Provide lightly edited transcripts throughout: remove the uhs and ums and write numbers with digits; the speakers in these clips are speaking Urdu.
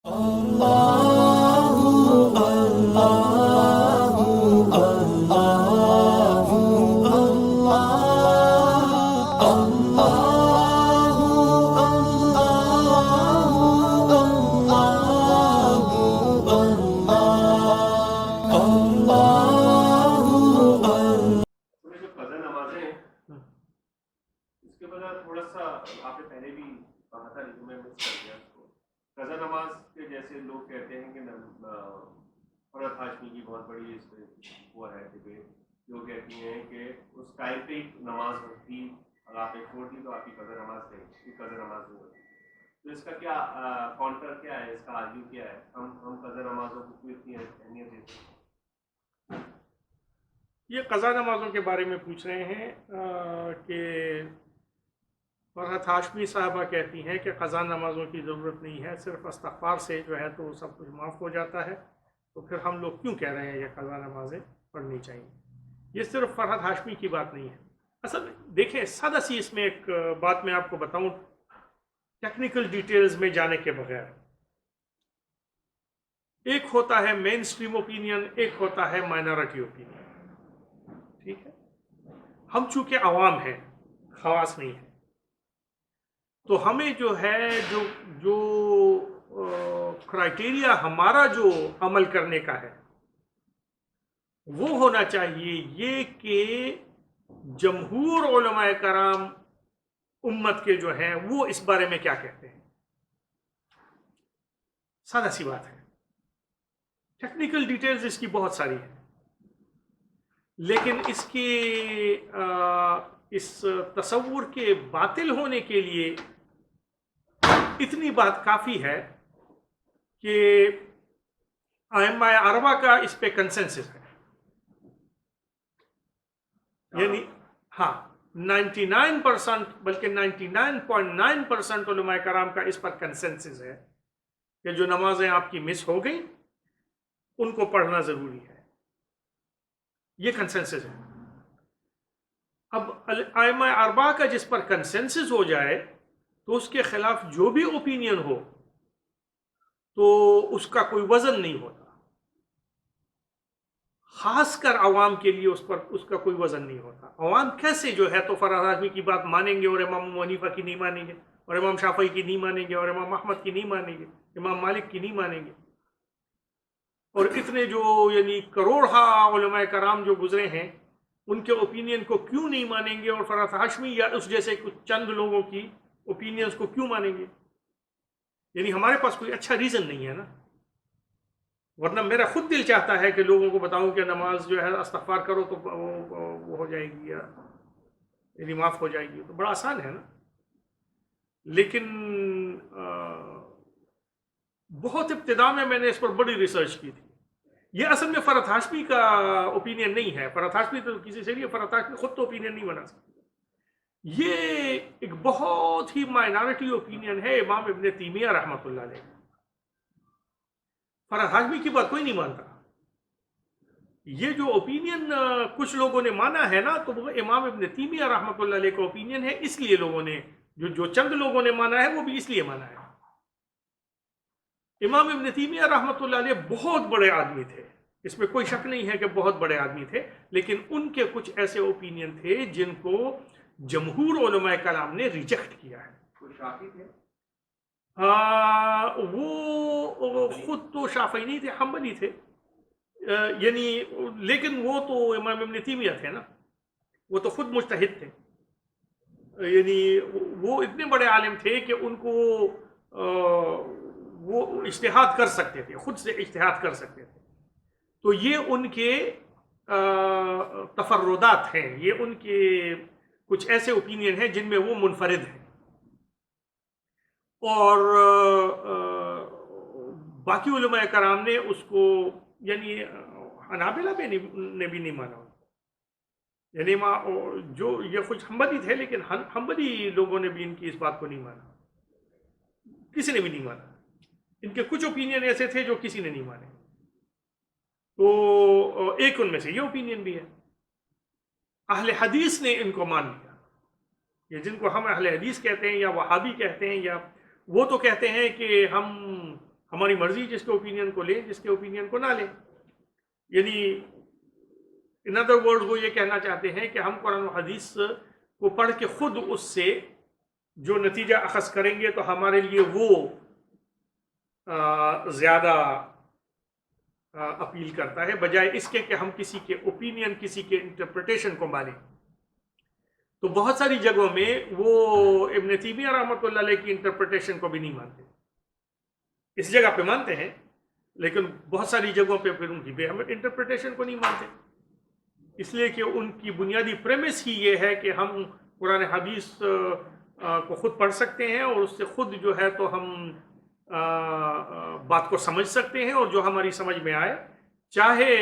جو قضا نمازیں ہیں اس کے بعد تھوڑا سا آپ نے پہلے بھی کہا تھا لیکن میں مس کر گیا اس کو. قضا نماز کے جیسے لوگ کہتے ہیں کہ فرحت ہاشمی کی بہت بڑی اس میں وہ ہے ڈبیٹ جو کہتی ہیں کہ اس ٹائم پہ نماز ہوتی اگر آپ نے چھوڑ دی تو آپ کی قضا نماز نہیں قضا نماز نہیں ہوتی. تو اس کا کیا کاؤنٹر کیا ہے, اس کا آرگیو کیا ہے؟ ہم قضا نمازوں کو کیوں اتنی اہمیت دیتے ہیں؟ یہ قضا نمازوں کے بارے میں پوچھ رہے ہیں کہ فرحت ہاشمی صاحبہ کہتی ہیں کہ قضا نمازوں کی ضرورت نہیں ہے, صرف استغفار سے جو ہے تو سب کچھ معاف ہو جاتا ہے, تو پھر ہم لوگ کیوں کہہ رہے ہیں یہ قضا نمازیں پڑھنی چاہیے. یہ صرف فرحت ہاشمی کی بات نہیں ہے. اصل دیکھیں سادہ سی اس میں ایک بات میں آپ کو بتاؤں ٹیکنیکل ڈیٹیلز میں جانے کے بغیر. ایک ہوتا ہے مین سٹریم اوپینین, ایک ہوتا ہے مائنورٹی اوپینین. ٹھیک ہے, ہم چونکہ عوام ہیں, خواص نہیں ہیں, تو ہمیں جو ہے جو کرائٹیریا ہمارا جو عمل کرنے کا ہے وہ ہونا چاہیے یہ کہ جمہور علماء کرام امت کے جو ہیں وہ اس بارے میں کیا کہتے ہیں. سادہ سی بات ہے. ٹیکنیکل ڈیٹیلز اس کی بہت ساری ہیں, لیکن اس کے اس تصور کے باطل ہونے کے لیے اتنی بات کافی ہے کہ ائمہ اربعہ کا اس پہ کنسنسس ہے. یعنی ہاں 99% بلکہ 99.9% علماء کرام کا اس پر کنسنسس ہے کہ جو نمازیں آپ کی مس ہو گئیں ان کو پڑھنا ضروری ہے. یہ کنسنسس ہے. اب ائمہ اربعہ کا جس پر کنسنسس ہو جائے تو اس کے خلاف جو بھی اوپینین ہو تو اس کا کوئی وزن نہیں ہوتا. خاص کر عوام کے لیے اس کا کوئی وزن نہیں ہوتا. عوام کیسے جو ہے تو فرحت ہاشمی کی بات مانیں گے اور امام ابو حنیفہ کی نہیں مانیں گے, اور امام شافعی کی نہیں مانیں گے, اور امام احمد کی نہیں مانیں گے, امام مالک کی نہیں مانیں گے, اور اتنے جو یعنی کروڑہا علماء کرام جو گزرے ہیں ان کے اوپینین کو کیوں نہیں مانیں گے, اور فرحت ہاشمی یا اس جیسے کچھ چند لوگوں کی اوپینینز کو کیوں مانیں گے. یعنی ہمارے پاس کوئی اچھا ریزن نہیں ہے نا, ورنہ میرا خود دل چاہتا ہے کہ لوگوں کو بتاؤں کہ نماز جو ہے استغفار کرو تو وہ ہو جائے گی یا یعنی معاف ہو جائے گی, تو بڑا آسان ہے نا. لیکن بہت ابتدا میں نے اس پر بڑی ریسرچ کی تھی. یہ اصل میں فرحت ہاشمی کا اوپینین نہیں ہے. فرحت ہاشمی تو کسی سے نہیں, فرحت ہاشمی خود تو اوپینین نہیں بنا سکتی. یہ ایک بہت ہی مائنارٹی اوپینین ہے امام ابن تیمیہ رحمۃ اللہ علیہ. فرحت ہاشمی کی بات کوئی نہیں مانتا. یہ جو اوپینین کچھ لوگوں نے مانا ہے نا تو وہ امام ابن تیمیہ رحمۃ اللہ علیہ کا اوپینین ہے. اس لیے لوگوں نے جو چند لوگوں نے مانا ہے وہ بھی اس لیے مانا ہے. امام ابن تیمیہ رحمۃ اللہ علیہ بہت بڑے آدمی تھے, اس میں کوئی شک نہیں ہے کہ بہت بڑے آدمی تھے, لیکن ان کے کچھ ایسے اوپینین تھے جن کو جمہور علماء کلام نے ریجیکٹ کیا ہے. وہ شافعی تھے, وہ خود تو شافعی نہیں تھے, حنبلی تھے. یعنی لیکن وہ تو امام ابن تیمیہ تھے نا, وہ تو خود مجتہد تھے. یعنی وہ اتنے بڑے عالم تھے کہ ان کو وہ اجتہاد کر سکتے تھے, خود سے اجتہاد کر سکتے تھے. تو یہ ان کے تفردات ہیں, یہ ان کے کچھ ایسے اوپینین ہیں جن میں وہ منفرد ہیں. اور باقی علماء کرام نے اس کو یعنی حنابلہ نے بھی نہیں مانا. یعنی جو یہ کچھ حنبلی تھے لیکن حنبلی لوگوں نے بھی ان کی اس بات کو نہیں مانا, کسی نے بھی نہیں مانا. ان کے کچھ اوپینین ایسے تھے جو کسی نے نہیں مانے. تو ایک ان میں سے یہ اوپینین بھی ہے. اہل حدیث نے ان کو مان لیا. یہ جن کو ہم اہل حدیث کہتے ہیں یا وہابی کہتے ہیں, یا وہ تو کہتے ہیں کہ ہم ہماری مرضی جس کے اوپینین کو لیں، جس کے اوپینین کو نہ لیں. یعنی ان ادر ورڈ وہ یہ کہنا چاہتے ہیں کہ ہم قرآن و حدیث کو پڑھ کے خود اس سے جو نتیجہ اخذ کریں گے تو ہمارے لیے وہ زیادہ اپیل کرتا ہے، بجائے اس کے کہ ہم کسی کے اوپینین، کسی کے انٹرپریٹیشن کو مانیں. تو بہت ساری جگہوں میں وہ ابن تیمیہ رحمۃ اللہ علیہ کی انٹرپریٹیشن کو بھی نہیں مانتے. اس جگہ پہ مانتے ہیں لیکن بہت ساری جگہوں پہ پھر ان کی بے ہم انٹرپریٹیشن کو نہیں مانتے، اس لیے کہ ان کی بنیادی پریمس ہی یہ ہے کہ ہم قرآن حدیث کو خود پڑھ سکتے ہیں اور اس سے خود جو ہے تو ہم بات کو سمجھ سکتے ہیں، اور جو ہماری سمجھ میں آئے، چاہے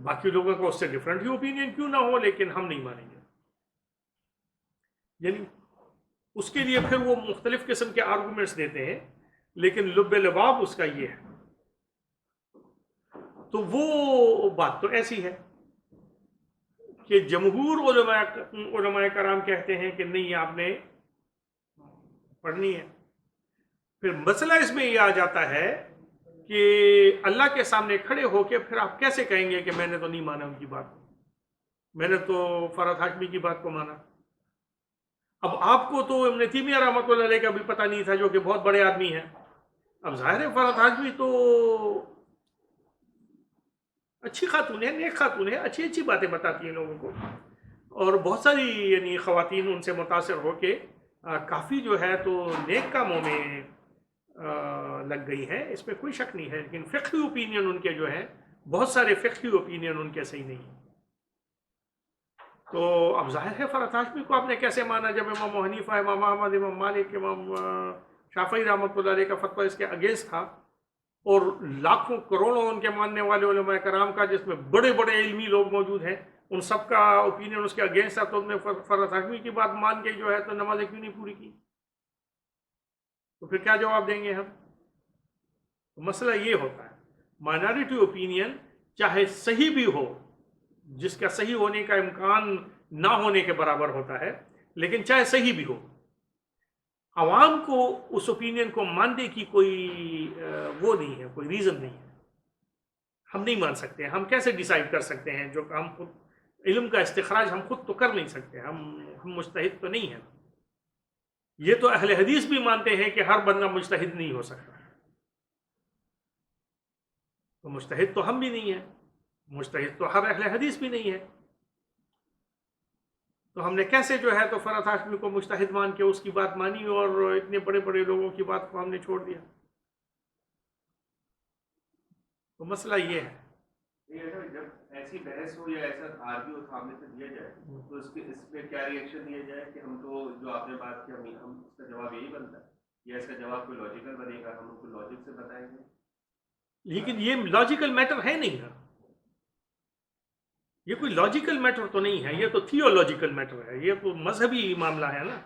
باقی لوگوں کو اس سے ڈفرینٹ ہی اوپینین کیوں نہ ہو، لیکن ہم نہیں مانیں گے. یعنی اس کے لیے پھر وہ مختلف قسم کے آرگومنٹس دیتے ہیں، لیکن لب لباب اس کا یہ ہے. تو وہ بات تو ایسی ہے کہ جمہور علماء کرام کہتے ہیں کہ نہیں، آپ نے پڑھنی ہے. پھر مسئلہ اس میں یہ آ جاتا ہے کہ اللہ کے سامنے کھڑے ہو کے پھر آپ کیسے کہیں گے کہ میں نے تو نہیں مانا ان کی بات کو، میں نے تو فرحت ہاشمی کی بات کو مانا. اب آپ کو تو ابن تیمیہ رحمۃ اللہ علیہ کا بھی پتہ نہیں تھا، جو کہ بہت بڑے آدمی ہیں. اب ظاہر ہے فرحت ہاشمی تو اچھی خاتون ہے، نیک خاتون ہے، اچھی اچھی باتیں بتاتی ہیں لوگوں کو، اور بہت ساری یعنی خواتین ان سے متاثر ہو کے کافی جو ہے تو نیک کاموں میں لگ گئی ہیں، اس میں کوئی شک نہیں ہے. لیکن فقہی اوپینین ان کے جو ہیں، بہت سارے فقہی اوپینین ان کے صحیح نہیں ہیں. تو اب ظاہر ہے فرحت ہاشمی کو آپ نے کیسے مانا جب امام ابو حنیفہ، امام احمد، امام مالک، امام شافعی رحمۃ اللہ علیہ کا فتویٰ اس کے اگینسٹ تھا، اور لاکھوں کروڑوں ان کے ماننے والے علماء کرام کا، جس میں بڑے بڑے علمی لوگ موجود ہیں، ان سب کا اوپینین اس کے اگینسٹ تھا. تو انہوں نے فرحت ہاشمی کی بات مان کے جو ہے تو نمازیں کیوں نہیں پوری کی؟ تو پھر کیا جواب دیں گے ہم؟ مسئلہ یہ ہوتا ہے، مائنارٹی اوپینین چاہے صحیح بھی ہو، جس کا صحیح ہونے کا امکان نہ ہونے کے برابر ہوتا ہے، لیکن چاہے صحیح بھی ہو، عوام کو اس اوپینین کو ماننے کی کوئی وہ نہیں ہے، کوئی ریزن نہیں ہے. ہم نہیں مان سکتے. ہم کیسے ڈیسائیڈ کر سکتے ہیں جو ہم خود علم کا استخراج ہم خود تو کر نہیں سکتے، ہم مجتہد تو نہیں ہیں. یہ تو اہل حدیث بھی مانتے ہیں کہ ہر بندہ مجتہد نہیں ہو سکتا، تو مجتہد تو ہم بھی نہیں ہیں، مجتہد تو ہر اہل حدیث بھی نہیں ہے. تو ہم نے کیسے جو ہے تو فرحت ہاشمی کو مجتہد مان کے اس کی بات مانی، اور اتنے بڑے بڑے لوگوں کی بات کو ہم نے چھوڑ دیا؟ تو مسئلہ یہ ہے. جب ایسی بحث ہو یا ایسا آرگیو سامنے سے دیا جائے تو اس پہ کیا ری ایکشن دیا جائے کہ ہم تو جو آپ نے بات کی ہم اس کا جواب یہی بنتا ہے، یا اس کا جواب کوئی لاجیکل بنے گا، ہم ان کو لاجک سے بتائیں گے؟ لیکن یہ لاجیکل میٹر ہے نہیں نا، یہ کوئی لاجیکل میٹر تو نہیں ہے، یہ تو تھیولوجیکل میٹر ہے، یہ تو مذہبی معاملہ ہے نا.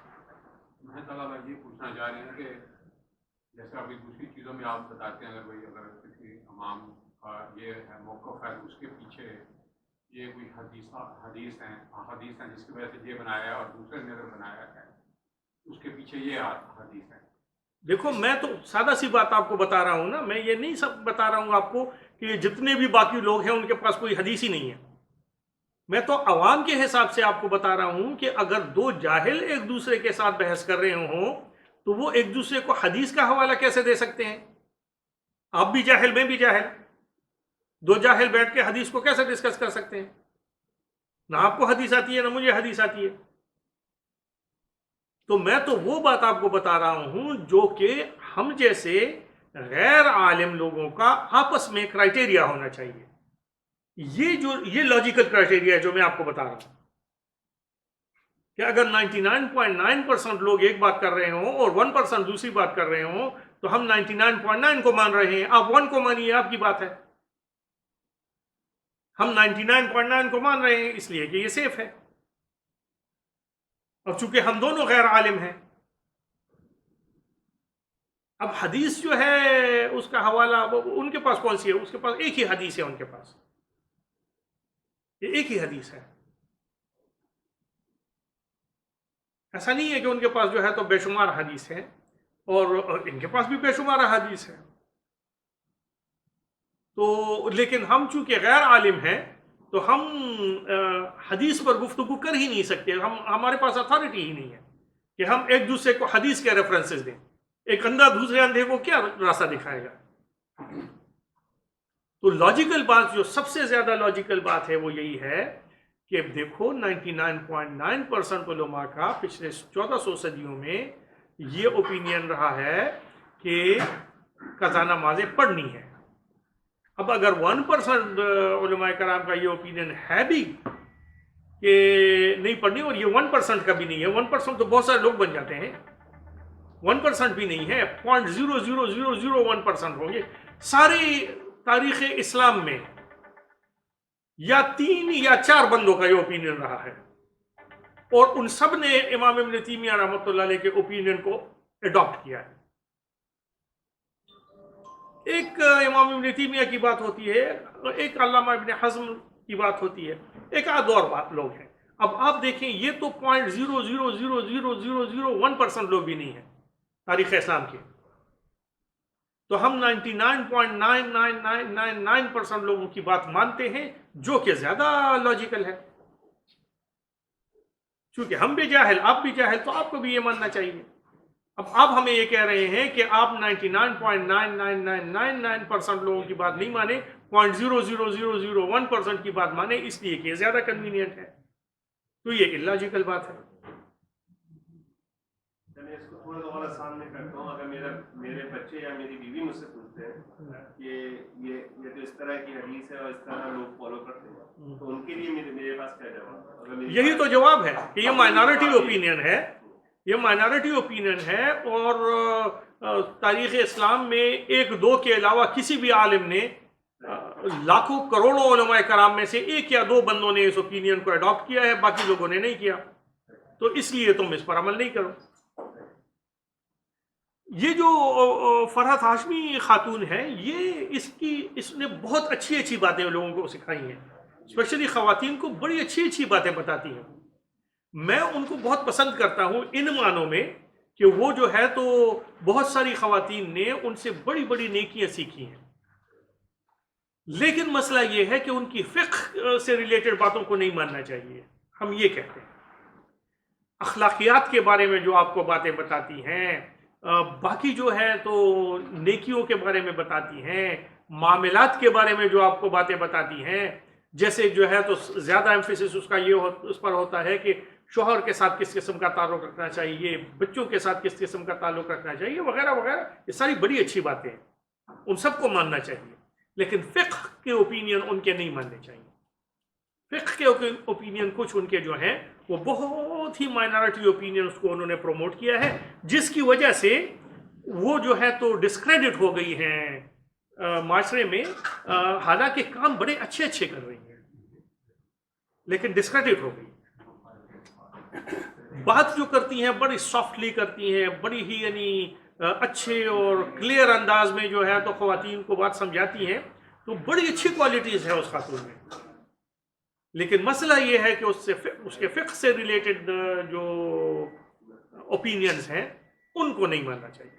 یہ پوچھنا چاہ رہے ہیں کہ جیسے ابھی دوسری چیزوں میں آپ بتاتے ہیں، اگر کسی امام کا یہ ہے موقف ہے، اس کے پیچھے یہ کوئی حدیث ہیں جس کی وجہ سے یہ بنایا ہے، اور دوسرے نے اگر بنایا ہے اس کے پیچھے یہ حدیث ہے. دیکھو میں تو سادہ سی بات آپ کو بتا رہا ہوں نا، میں یہ نہیں سب بتا رہا ہوں آپ کو کہ جتنے بھی باقی لوگ ہیں ان کے پاس کوئی حدیث ہی نہیں ہے. میں تو عوام کے حساب سے آپ کو بتا رہا ہوں کہ اگر دو جاہل ایک دوسرے کے ساتھ بحث کر رہے ہوں تو وہ ایک دوسرے کو حدیث کا حوالہ کیسے دے سکتے ہیں؟ آپ بھی جاہل، میں بھی جاہل، دو جاہل بیٹھ کے حدیث کو کیسے ڈسکس کر سکتے ہیں؟ نہ آپ کو حدیث آتی ہے، نہ مجھے حدیث آتی ہے. تو میں تو وہ بات آپ کو بتا رہا ہوں جو کہ ہم جیسے غیر عالم لوگوں کا آپس میں کرائٹیریا ہونا چاہیے. یہ لاجیکل کرائٹیریا ہے جو میں آپ کو بتا رہا ہوں کہ اگر 99.9% لوگ ایک بات کر رہے ہوں اور 1% دوسری بات کر رہے ہوں تو ہم 99.9 کو مان رہے ہیں، آپ 1 کو مانیے، آپ کی بات ہے. ہم 99.9 کو مان رہے ہیں اس لیے کہ یہ سیف ہے، اور چونکہ ہم دونوں غیر عالم ہیں. اب حدیث جو ہے اس کا حوالہ ان کے پاس کون سی ہے؟ اس کے پاس ایک ہی حدیث ہے، ان کے پاس یہ ایک ہی حدیث ہے. ایسا نہیں ہے کہ ان کے پاس جو ہے تو بے شمار حدیث ہے. اور ان کے پاس بھی بے شمار حدیث ہے. تو لیکن ہم چونکہ غیر عالم ہیں تو ہم حدیث پر گفتگو کر ہی نہیں سکتے. ہمارے پاس اتھارٹی ہی نہیں ہے کہ ہم ایک دوسرے کو حدیث کے ریفرنسز دیں. ایک اندھا دوسرے اندھے کو کیا راستہ دکھائے گا؟ تو لاجیکل بات، جو سب سے زیادہ لاجیکل بات ہے وہ یہی ہے کہ دیکھو 99.9% علماء کا پچھلے 1400 صدیوں میں یہ اوپینین رہا ہے کہ قضا نمازیں پڑھنی ہے. اب اگر 1% علماء کرام کا یہ اوپینین ہے بھی کہ نہیں پڑھنی، اور یہ 1% کا بھی نہیں ہے. 1% تو بہت سارے لوگ بن جاتے ہیں، 1% بھی نہیں ہے، 0.00001% ہوں گے. ساری تاریخ اسلام میں یا 3 یا 4 بندوں کا یہ اوپینین رہا ہے، اور ان سب نے امام ابن تیمیہ رحمۃ اللہ علیہ کے اوپینین کو اڈاپٹ کیا ہے. ایک امام ابن تیمیہ کی بات ہوتی ہے، ایک علامہ ابن حزم کی بات ہوتی ہے، ایک آدھ اور بات لوگ ہیں. اب آپ دیکھیں یہ تو 0.0000001% لوگ بھی نہیں ہیں تاریخ اسلام کے. تو ہم 99.99999% لوگوں کی بات مانتے ہیں، جو کہ زیادہ لاجیکل ہے. چونکہ ہم بھی جاہل، آپ بھی جاہل، تو آپ کو بھی یہ ماننا چاہیے. اب آپ ہمیں یہ کہہ رہے ہیں کہ آپ 99.99999% لوگوں کی بات نہیں مانیں، 0.00001% کی بات مانیں، اس لیے کہ زیادہ کنوینئنٹ ہے. تو یہ اللاجیکل بات ہے. میں اس کو تھوڑا سا اور آسان میں کرتا ہوں. اگر میرے بچے یا میری بیوی مجھ سے پوچھتے ہیں کہ یہ تو اس طرح کی حدیث ہے اور اس طرح لوگ فالو کرتے ہیں، تو ان کے لیے میرے پاس کیا جواب ہے؟ یہی تو جواب ہے کہ یہ مائنارٹی اوپینین ہے، یہ مائنارٹی اوپینین ہے. اور تاریخ اسلام میں 1-2 کے علاوہ کسی بھی عالم نے لاکھوں کروڑوں علماء کرام میں سے 1 یا 2 بندوں نے اس اوپینین کو اڈاپٹ کیا ہے، باقی لوگوں نے نہیں کیا. تو اس لیے تم اس پر عمل نہیں کرو. یہ جو فرحت ہاشمی خاتون ہے، یہ اس نے بہت اچھی باتیں لوگوں کو سکھائی ہیں، اسپیشلی خواتین کو بڑی اچھی باتیں بتاتی ہیں. میں ان کو بہت پسند کرتا ہوں ان معنوں میں کہ وہ جو ہے تو بہت ساری خواتین نے ان سے بڑی نیکیاں سیکھی ہیں. لیکن مسئلہ یہ ہے کہ ان کی فقہ سے ریلیٹڈ باتوں کو نہیں ماننا چاہیے. ہم یہ کہتے ہیں اخلاقیات کے بارے میں جو آپ کو باتیں بتاتی ہیں، باقی جو ہے تو نیکیوں کے بارے میں بتاتی ہیں، معاملات کے بارے میں جو آپ کو باتیں بتاتی ہیں، جیسے جو ہے تو زیادہ ایمفیسس اس کا اس پر ہوتا ہے کہ شوہر کے ساتھ کس قسم کا تعلق رکھنا چاہیے، بچوں کے ساتھ کس قسم کا تعلق رکھنا چاہیے، وغیرہ وغیرہ. یہ ساری بڑی اچھی باتیں ہیں، ان سب کو ماننا چاہیے. لیکن فقہ کے اوپینین ان کے نہیں ماننے چاہیے. فقہ کے اوپینین کچھ ان کے جو ہیں وہ بہت ہی مائنارٹی اوپینین اس کو انہوں نے پروموٹ کیا ہے، جس کی وجہ سے وہ جو ہے تو ڈسکریڈٹ ہو گئی ہیں معاشرے میں. حالانکہ کام بڑے اچھے کر رہی ہیں، لیکن ڈسکریڈٹ ہو گئی. بات جو کرتی ہیں بڑی سافٹلی کرتی ہیں، بڑی ہی یعنی اچھے اور کلیئر انداز میں جو ہے تو خواتین کو بات سمجھاتی ہیں. تو بڑی اچھی کوالٹیز ہے اس خاتون میں. لیکن مسئلہ یہ ہے کہ اس کے فقہ سے ریلیٹڈ جو اوپینینز ہیں ان کو نہیں ماننا چاہیے.